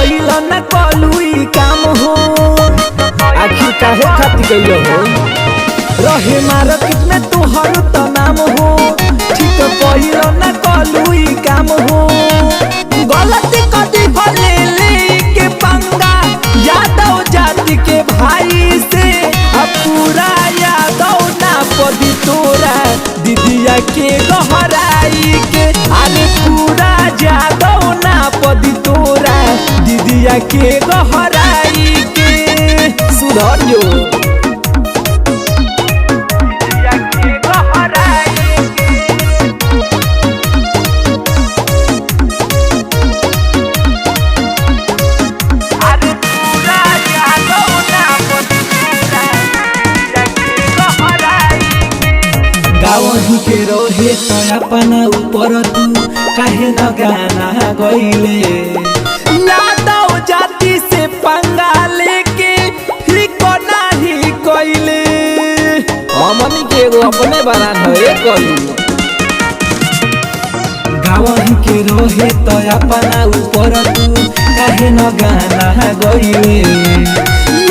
कइल न कलुई काम हो। आखिर काहे खातिर गइल हो रहे मार्केट में तोहर त नाम हो। ठीक कइल न कलुई काम हो। गलती कदी भले लेके पंगा यादव जाति के भाई से। पूरा यादव ना पदी तोरा दीदिया के गहराई के। अरे पूरा यादव ना पदी तोरा दीदिया के गहराई के। सुधर जो वही के रहे तो अपना ऊपर तू काहे न गाना गइले। यादव जाति से पंगा लेके ठीक नाही कइले। हमनी के एगो अपने बरान है कइले। गावही के रहे तो अपना ऊपर तू काहे न गाना गइले।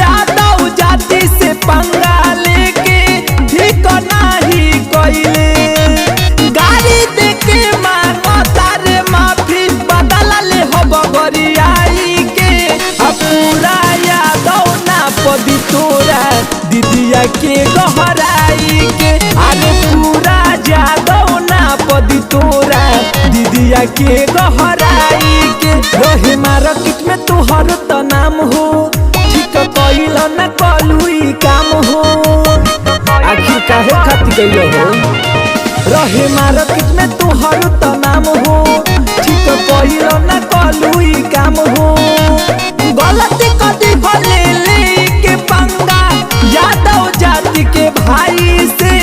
यादव जाति से पंगा लेके ठीक नाही कइले। गाड़ी देके मांगो तारे माफी बदल ले हो बगरियाई के। पूरा यादव ना पदी तोरा दीदिया के गहराई के। अरे पूरा यादव ना पदी तोरा दीदिया के गहराई के। रहे मार्केट में तोहर त नाम हो। ठीक कइल न कलुई काम हो। आखिर काहे खातिर गइल हो रहे मार्केट में तोहर त नाम हो। ठीक कइल न कलुई काम हो। गलती कदी भले लेके पंगा यादव जाति के भाई से।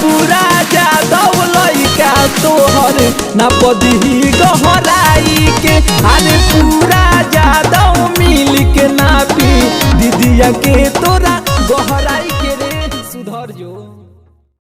पूरा यादव लइका तोहर ना पदी गहराई के। अरे पूरा यादव मिल के नापी दीदिया के तोरा गहराई।